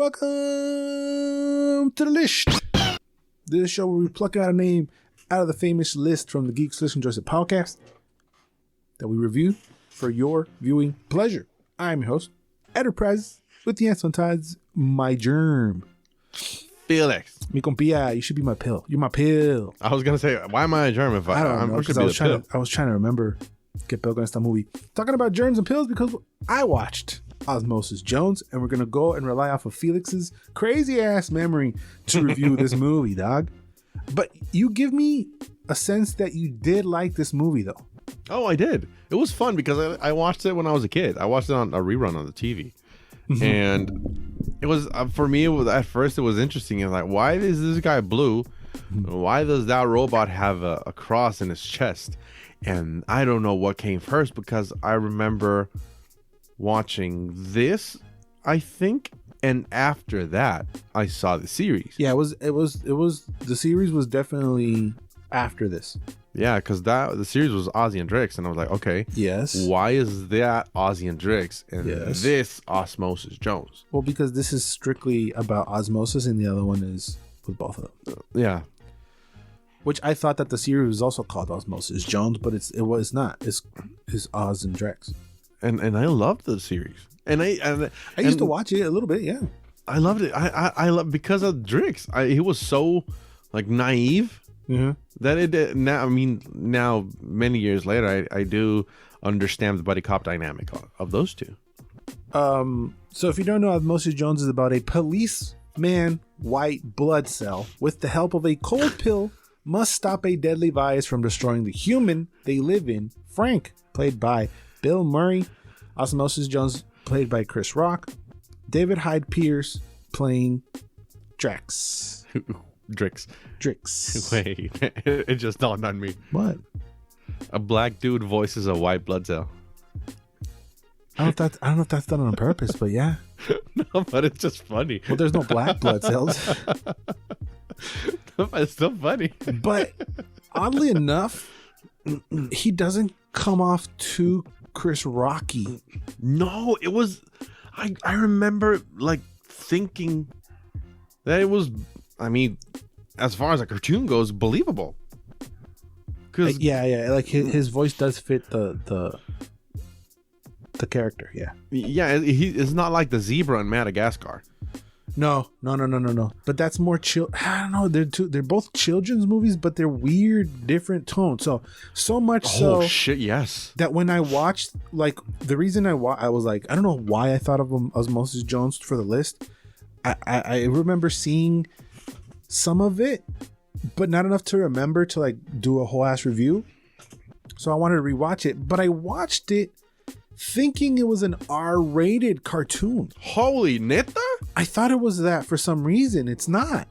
welcome to the list. This is a show where we pluck out a name out of the famous list from the Geeks, Listen, Joysticks podcast that we review for your viewing pleasure. I'm your host, Enterprise, with the answer on tides, my germ. Felix. Mi compilla, you should be my pill. You're my pill. I was gonna say, why am I a germ if I don't know, because I was trying to remember que pill con esta movie. Talking about germs and pills because I watched Osmosis Jones, and we're gonna go and rely off of Felix's crazy ass memory to review this movie, dog. But you give me a sense that you did like this movie, though. Oh, I did. It was fun because I watched it when I was a kid. I watched it on a rerun on the TV. And it was for me, at first it was interesting. It's like, why is this guy blue? Why does that robot have a cross in his chest? And I don't know what came first, because I remember watching this, I think, and after that I saw the series. Yeah, it was the series was definitely after this. Yeah, because the series was Ozzy and Drix, and I was like, okay, yes, why is that Ozzy and Drix and this Osmosis Jones? Well, because this is strictly about Osmosis, and the other one is with both of them. Yeah, which I thought that the series was also called Osmosis Jones, but it was not. It's Oz and Drix. And I loved the series, and I used to watch it a little bit. Yeah, I loved it. I love because of Drix. He was so like naive. Mm-hmm. That it now many years later, I do understand the buddy cop dynamic of those two. So if you don't know, Osmosis Jones is about a policeman white blood cell with the help of a cold pill must stop a deadly virus from destroying the human they live in. Frank, played by Bill Murray. Osmosis Jones, played by Chris Rock. David Hyde Pierce, playing Drax. Drix. Wait, it just dawned on me. What? A black dude voices a white blood cell. I don't know if that's done on purpose, but yeah. No, but it's just funny. Well, there's no black blood cells. It's still funny. But oddly enough, he doesn't come off too Chris Rocky. No, it was. I remember like thinking that it was. I mean, as far as a cartoon goes, believable. Cause yeah, like his voice does fit the character. Yeah, it's not like the zebra in Madagascar. No. But that's more chill. I don't know. They're both children's movies, but they're weird, different tones. So much so. Oh shit! Yes. That when I watched, like, the reason I was like, I don't know why I thought of Osmosis Jones for the list. I remember seeing some of it, but not enough to remember to like do a whole ass review. So I wanted to rewatch it, but I watched it thinking it was an R-rated cartoon. Holy neta! I thought it was that for some reason. It's not.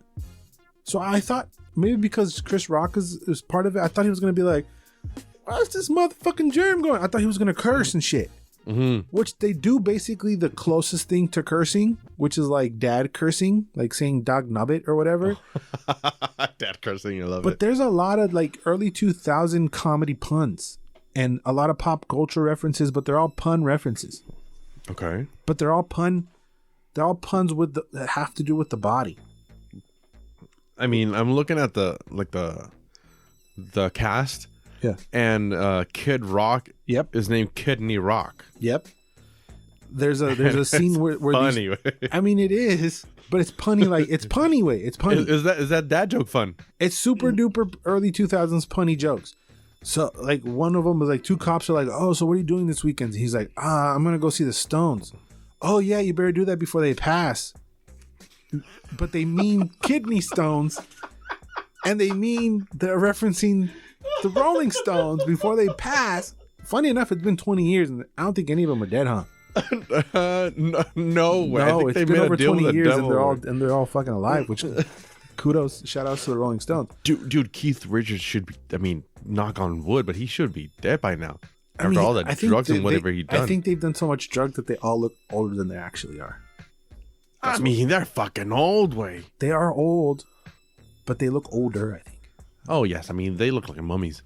So I thought maybe because Chris Rock is part of it, I thought he was going to be like, where's this motherfucking germ going? I thought he was going to curse and shit. Mm-hmm. Which they do basically the closest thing to cursing, which is like dad cursing, like saying dog nubbit or whatever. Dad cursing, I love it. But there's a lot of like early 2000 comedy puns and a lot of pop culture references, but they're all pun references. Okay. But they're all puns that have to do with the body. I mean, I'm looking at the cast. Yeah. And Kid Rock, is named Kidney Rock. Yep. There's a scene where funny. I mean, it is, but it's punny like it's punny way. It's punny. Is that dad joke fun? It's super duper early 2000s punny jokes. So like one of them was like two cops are like, oh, so what are you doing this weekend? He's like, I'm gonna go see the Stones. Oh yeah, you better do that before they pass. But they mean kidney stones, and they mean they're referencing the Rolling Stones before they pass. Funny enough, it's been 20 years, and I don't think any of them are dead, huh? No way. No, it's been over 20 years, and they're all fucking alive. Which kudos, shout outs to the Rolling Stones. Dude, Keith Richards should be. I mean, knock on wood, but he should be dead by now. After all the drugs and whatever he's done. I think they've done so much drugs that they all look older than they actually are. I mean, they're fucking old, way. They are old, but they look older, I think. Oh, yes. I mean, they look like mummies.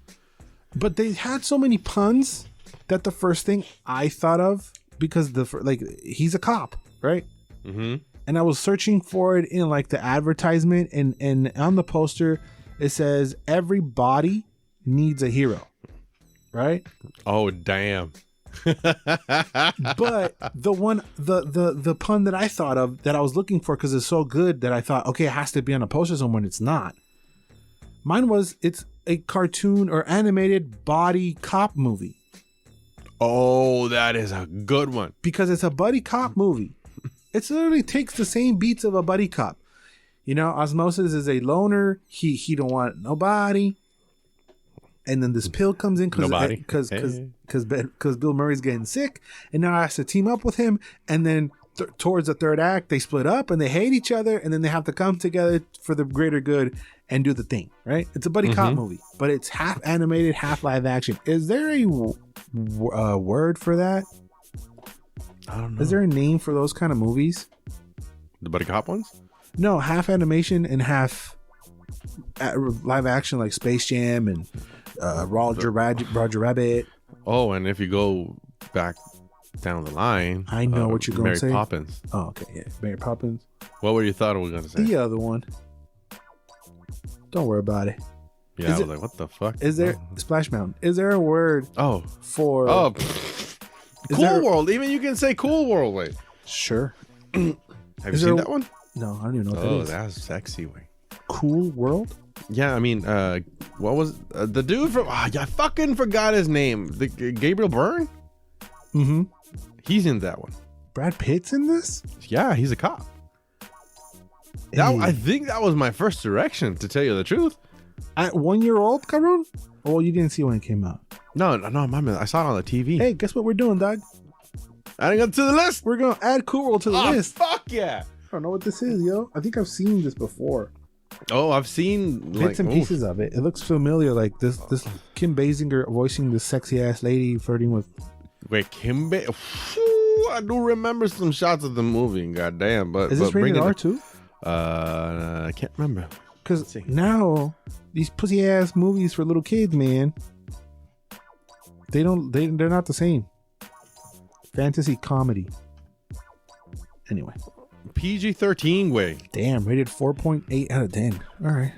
But they had so many puns that the first thing I thought of, because he's a cop, right? Mm-hmm. and I was searching for it in like the advertisement, and on the poster it says every body needs a hero, right? Oh damn. But the pun that I thought of, that I was looking for because it's so good, that I thought, okay, it has to be on a poster somewhere, and it's not. Mine was, it's a cartoon or animated body cop movie. Oh, that is a good one. Because it's a buddy cop movie. It literally takes the same beats of a buddy cop. You know, Osmosis is a loner. He don't want nobody. And then this pill comes in because Bill Murray's getting sick, and now I have to team up with him. And then towards the third act, they split up and they hate each other, and then they have to come together for the greater good and do the thing. Right? It's a buddy cop movie, but it's half animated, half live action. Is there a word for that? I don't know. Is there a name for those kind of movies? The buddy cop ones? No, half animation and half live action, like Space Jam and Roger Rabbit. Oh, and if you go back down the line, I know what you're going to say. Mary Poppins. Oh, okay, yeah, Mary Poppins. What were you thought we were going to say? The other one. Don't worry about it. Yeah, I was like, what the fuck? Is there Splash Mountain? Is there a word? For Cool World. Even you can say Cool World. Wait. Sure. Have you seen that one? No, I don't even know what that is. Oh, that's sexy. Way. Cool World? Yeah, I mean, what was the dude from? I fucking forgot his name. The Gabriel Byrne. Mm-hmm. He's in that one. Brad Pitt's in this? Yeah, he's a cop. Hey. I think that was my first direction, to tell you the truth. At 1 year old, Caron? Oh, well, you didn't see it when it came out. No, my man, I saw it on the TV. Hey, guess what we're doing, dog? Adding it to the list. We're gonna add Cool World to the list. Fuck yeah! I don't know what this is, yo. I think I've seen this before. Oh, I've seen bits and pieces of it. It looks familiar, like this Kim Basinger voicing this sexy ass lady flirting with. Wait, Kim I do remember some shots of the movie. Goddamn, but is this rated R too? I can't remember. Because now these pussy ass movies for little kids, man, they're not the same. Fantasy comedy. Anyway. PG-13 way. Damn, rated 4.8 out of 10. All right.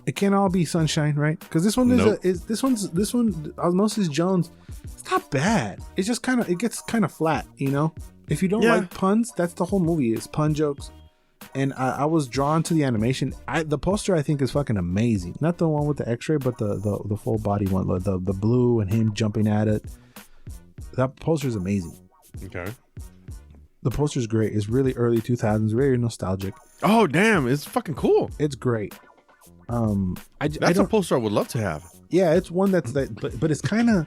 It can't all be sunshine, right? Because this one this one Osmosis Jones. It's not bad. It's just it gets kind of flat, you know. If you don't like puns, that's the whole movie is pun jokes. And I was drawn to the animation. The poster I think is fucking amazing. Not the one with the X-ray, but the full body one, the blue and him jumping at it. That poster is amazing. Okay. The poster's great. It's really early 2000s, very nostalgic. Oh damn, it's fucking cool. It's great. That's a poster I would love to have. Yeah, it's one but it's kind of,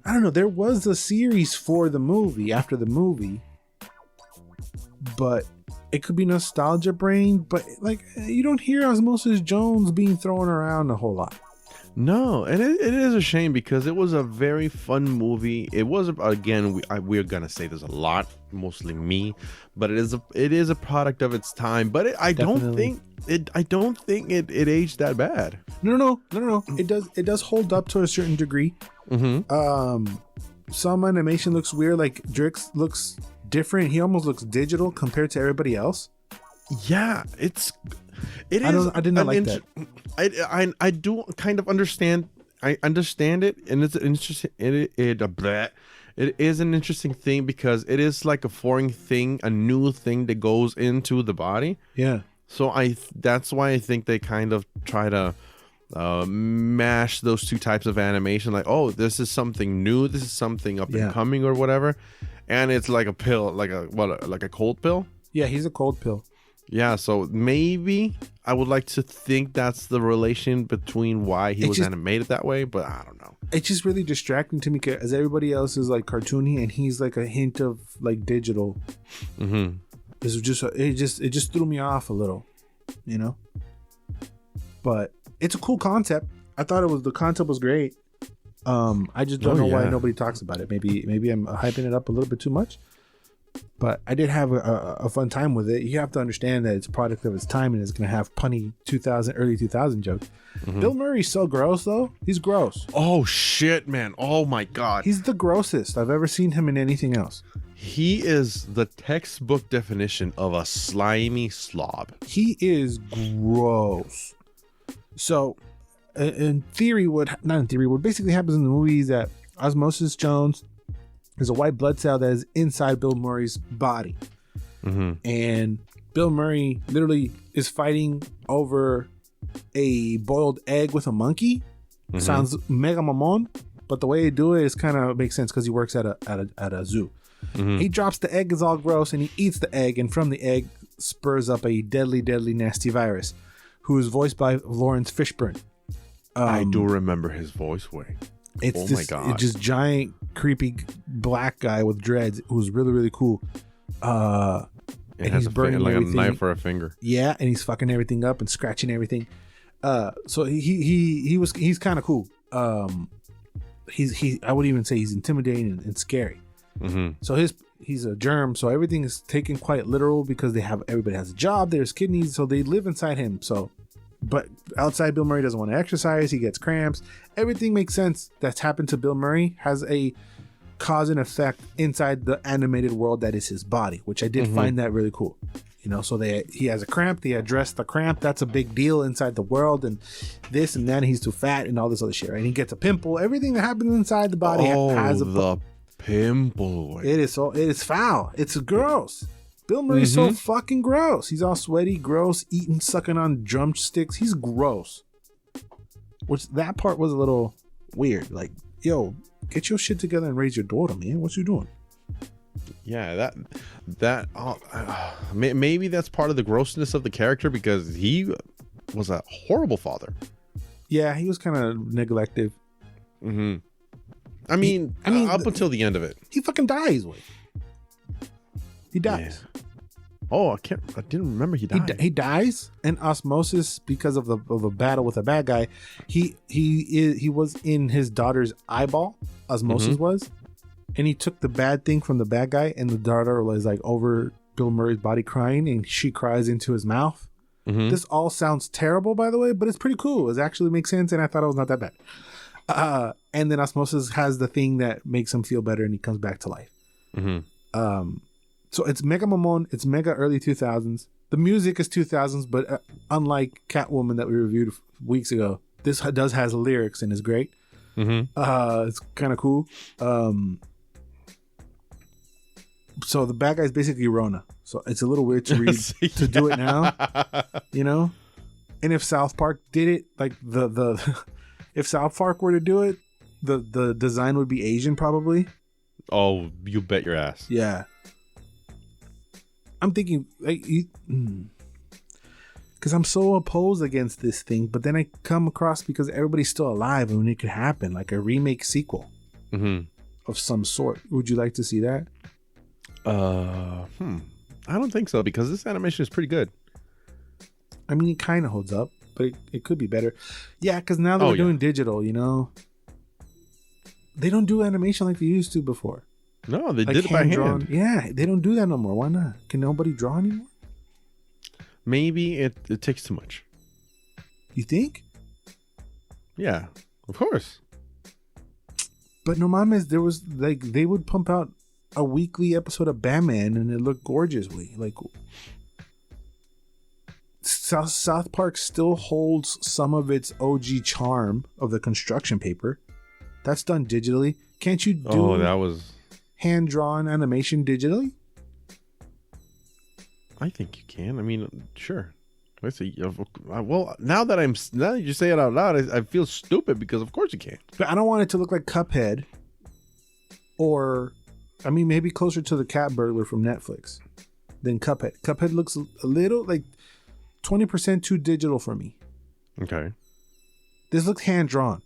I don't know. There was a series for the movie after the movie, but it could be nostalgia brain. But like, you don't hear Osmosis Jones being thrown around a whole lot. No, and it is a shame because it was a very fun movie. It was, again, we're gonna say there's a lot, mostly me, but it is a product of its time. But I don't think it aged that bad. No. It does hold up to a certain degree. Mm-hmm. Some animation looks weird. Like Drix looks different. He almost looks digital compared to everybody else. Yeah, it is. I did not like that. I do kind of understand. I understand it, and it's interesting. It is an interesting thing because it is like a foreign thing, a new thing that goes into the body. Yeah. So that's why I think they kind of try to mash those two types of animation. Like, oh, this is something new. This is something up and coming or whatever, and it's like a pill, like a cold pill. Yeah, he's a cold pill. Yeah, so maybe I would like to think that's the relation between why he was animated that way, but I don't know. It's just really distracting to me because everybody else is like cartoony and he's like a hint of like digital. Mm-hmm. It just threw me off a little, you know. But it's a cool concept. I thought the concept was great. I just don't know why nobody talks about it. Maybe I'm hyping it up a little bit too much. But I did have a fun time with it. You have to understand that it's a product of its time and it's going to have punny early 2000 jokes. Mm-hmm. Bill Murray's so gross, though. He's gross. Oh, shit, man. Oh, my God. He's the grossest I've ever seen him in anything else. He is the textbook definition of a slimy slob. He is gross. So, in theory, what basically happens in the movie is that Osmosis Jones is a white blood cell that is inside Bill Murray's body. Mm-hmm. And Bill Murray literally is fighting over a boiled egg with a monkey. Mm-hmm. Sounds mega mamon, but the way they do it is kind of makes sense because he works at a zoo. Mm-hmm. He drops the egg, is all gross, and he eats the egg, and from the egg spurs up a deadly, nasty virus, who is voiced by Lawrence Fishburne. I do remember his voice way. It's my God. It's just giant, creepy black guy with dreads who's really, really cool. And He's burning like everything. A knife or a finger. Yeah, and he's fucking everything up and scratching everything. So he's kind of cool. I would even say he's intimidating and scary. Mm-hmm. So he's a germ, so everything is taken quite literal because everybody has a job, there's kidneys, so they live inside him. So, but outside, Bill Murray doesn't want to exercise, he gets cramps. Everything makes sense that's happened to Bill Murray has a cause and effect inside the animated world that is his body, which I did find that really cool. You know, so he has a cramp, they address the cramp, that's a big deal inside the world, and this and that, and he's too fat and all this other shit, right? And he gets a pimple, everything that happens inside the body has a pimple. It is foul. It's gross. Bill Murray's so fucking gross. He's all sweaty, gross, eating, sucking on drumsticks. He's gross. Which that part was a little weird. Like, yo, get your shit together and raise your daughter, man. What you doing? Yeah, maybe that's part of the grossness of the character because he was a horrible father. Yeah, he was kind of neglective. Mm-hmm. I mean, up until the end of it, he fucking dies. He dies. Yeah. Oh, I didn't remember he died. He dies, and Osmosis, because of a battle with a bad guy, he was in his daughter's eyeball. Osmosis was, and he took the bad thing from the bad guy, and the daughter was like over Bill Murray's body crying, and she cries into his mouth. Mm-hmm. This all sounds terrible, by the way, but it's pretty cool. It actually makes sense, and I thought it was not that bad. And then Osmosis has the thing that makes him feel better, and he comes back to life. Mm-hmm. So it's mega mamon. It's mega early 2000s. The music is 2000s, but unlike Catwoman that we reviewed weeks ago, this has lyrics and is great. Mm-hmm. It's kind of cool. So the bad guy is basically Rona. So it's a little weird to read to do it now, you know. And if South Park did it, like if South Park were to do it, the design would be Asian probably. Oh, you bet your ass. Yeah. I'm thinking, like, because I'm so opposed against this thing, but then I come across because everybody's still alive and it could happen, like a remake sequel of some sort. Would you like to see that? I don't think so because this animation is pretty good. I mean, it kind of holds up, but it could be better. Yeah, because now they're doing digital, you know, they don't do animation like they used to before. No, they did it by hand. Yeah, they don't do that no more. Why not? Can nobody draw anymore? Maybe it takes too much. You think? Yeah, of course. But no mames, there was like they would pump out a weekly episode of Batman and it looked gorgeously. Like South Park still holds some of its OG charm of the construction paper. That's done digitally. Can't you do that was hand-drawn animation digitally? I think you can. I mean, sure. Let's see. Well, now that you say it out loud, I feel stupid because of course you can. But I don't want it to look like Cuphead, or I mean, maybe closer to the Cat Burglar from Netflix than Cuphead. Cuphead looks a little like 20% too digital for me. Okay. This looks hand-drawn.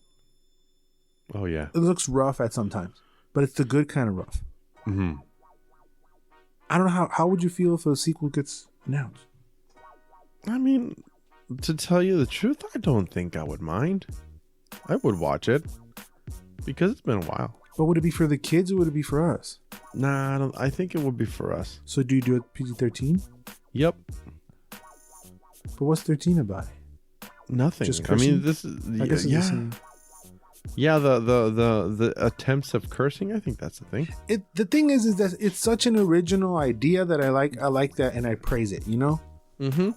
Oh yeah. It looks rough at sometimes, but it's the good kind of rough. Mm-hmm. I don't know how would you feel if a sequel gets announced? I mean, to tell you the truth, I don't think I would mind. I would watch it because it's been a while. But would it be for the kids or would it be for us? Nah, I think it would be for us. So do you do it PG-13? Yep. But what's 13 about it? Nothing. Just I mean, cursing? this is I guess it's the same. Yeah, the attempts of cursing. I think that's the thing. The thing is that it's such an original idea that I like that, and I praise it. You know. Mm-hmm.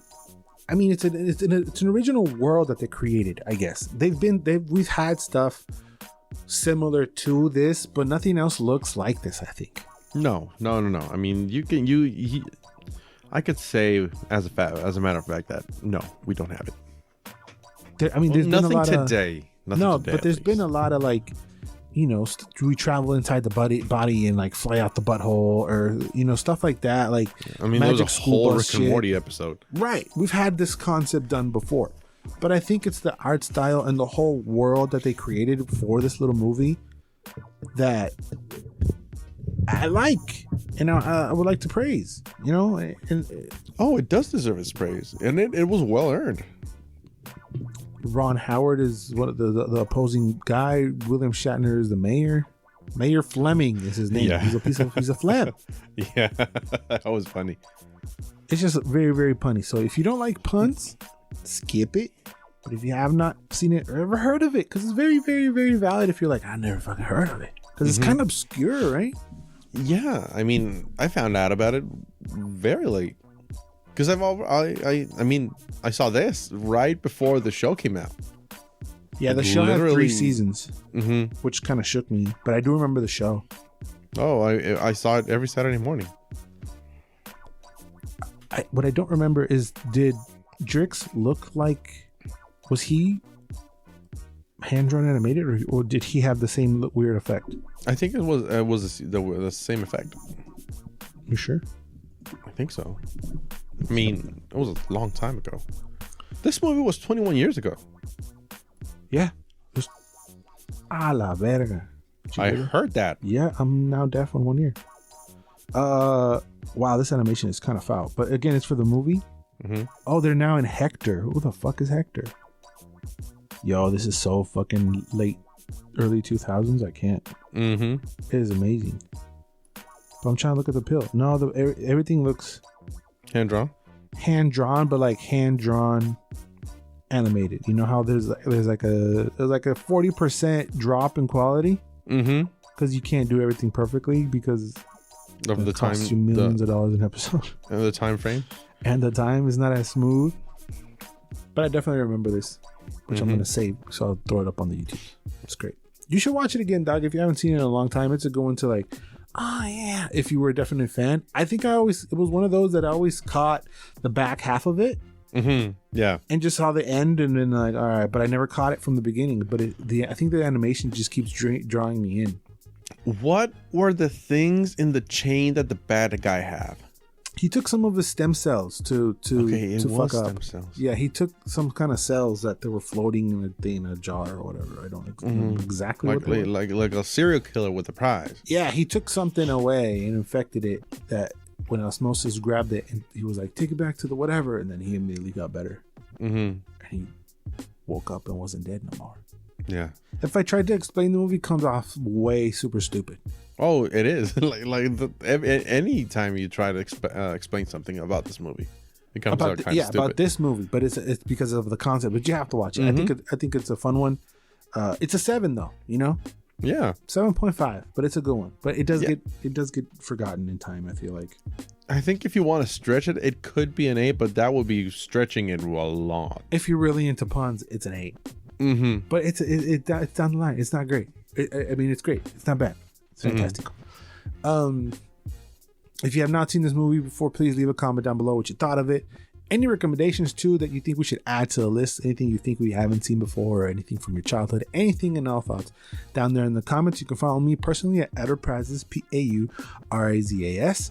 I mean, it's an original world that they created. I guess we've had stuff similar to this, but nothing else looks like this. I think. No. I mean, I could say as a matter of fact that no, we don't have it. There's nothing been a lot today. But there's been a lot of like, you know, we travel inside the body and like fly out the butthole, or you know, stuff like that. Like, I mean, there was a whole Rick and Morty episode. Right, we've had this concept done before, but I think it's the art style and the whole world that they created for this little movie that I like, and I would like to praise. You know, it does deserve its praise, and it was well earned. Ron Howard is one of the opposing guy. William Shatner is the mayor. Mayor Fleming is his name. Yeah. He's a phlegm. Yeah, that was funny. It's just very, very punny. So if you don't like puns, skip it. But if you have not seen it or ever heard of it, because it's very, very, very valid. If you're like, I never fucking heard of it, because it's kind of obscure, right? Yeah, I mean, I found out about it very late. Because I mean, I saw this right before the show came out. Yeah, the show had 3 seasons, which kind of shook me. But I do remember the show. Oh, I saw it every Saturday morning. What I don't remember is, did Drix look like, was he hand-drawn animated, or did he have the same weird effect? I think it was the same effect. You sure? I think so. I mean, it was a long time ago. This movie was 21 years ago. Yeah. A la verga. I heard that. Yeah, I'm now deaf on one ear. Wow, this animation is kind of foul. But again, it's for the movie. Oh, they're now in Hector. Who the fuck is Hector? Yo, this is so fucking late, early 2000s. I can't. It is amazing. But I'm trying to look at the pill. No, everything looks hand drawn, but like hand drawn animated. You know how there's like a 40% drop in quality because you can't do everything perfectly because of the time, costs you millions of dollars an episode, and the time frame, and the time is not as smooth. But I definitely remember this, which I'm gonna save, so I'll throw it up on the YouTube. It's great. You should watch it again, dog. If you haven't seen it in a long time, it's a good one to like. Oh yeah, if you were a definite fan. I think it was one of those that I always caught the back half of it. Yeah. And just saw the end, and then like, all right, but I never caught it from the beginning. But I think the animation just keeps drawing me in. What were the things in the chain that the bad guy have? He took some of his stem cells to fuck up. Stem cells. Yeah, he took some kind of cells that they were floating in a jar or whatever. I don't know exactly what they were. Like a serial killer with a prize. Yeah, he took something away and infected it. That when Osmosis grabbed it, and he was like, "Take it back to the whatever," and then he immediately got better. And he woke up and wasn't dead no more. Yeah. If I tried to explain the movie, it comes off way super stupid. Oh, it is. Any time you try to explain something about this movie, it comes out kind of stupid. About this movie, but it's because of the concept. But you have to watch it. I think it's a fun one. It's a 7 though, you know. Yeah, 7.5, but it's a good one. But it does get forgotten in time, I feel like. I think if you want to stretch it, it could be an 8, but that would be stretching it a lot. If you're really into puns, it's an 8. But it's down the line. It's not great. I mean, it's great. It's not bad. It's fantastic. If you have not seen this movie before, please leave a comment down below what you thought of it. Any recommendations too that you think we should add to the list, anything you think we haven't seen before, or anything from your childhood, anything and all thoughts down there in the comments. You can follow me personally at Paurazas, Paurazas.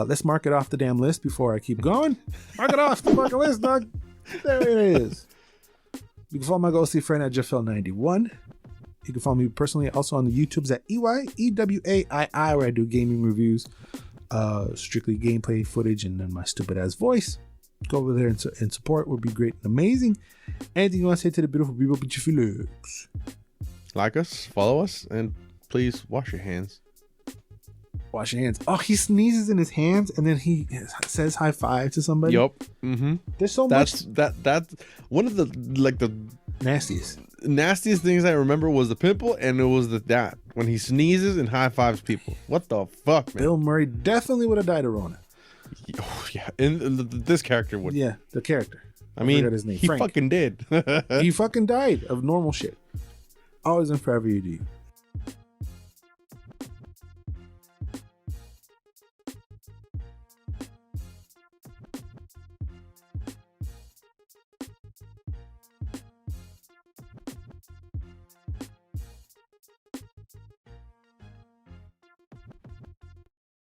Let's mark it off the damn list before I keep going. Mark it off the fucking list, dog. There it is. You can follow my ghostly friend at Jafel91. You can follow me personally also on the YouTubes at EYEWAII, where I do gaming reviews, strictly gameplay footage, and then my stupid ass voice. Go over there and support. Would be great and amazing. Anything you want to say to the beautiful people, but you feel like us, follow us, and please wash your hands. Wash your hands. Oh, he sneezes in his hands and then he says high five to somebody. Yup. Mm-hmm. There's so much. That's one of the Nastiest things I remember was the pimple, and it was that when he sneezes and high fives people. What the fuck, man? Bill Murray definitely would have died of Rona. Oh, yeah, and this character would. Yeah, the character. I mean, he Frank. fucking did. He fucking died of normal shit. Always and forever you do.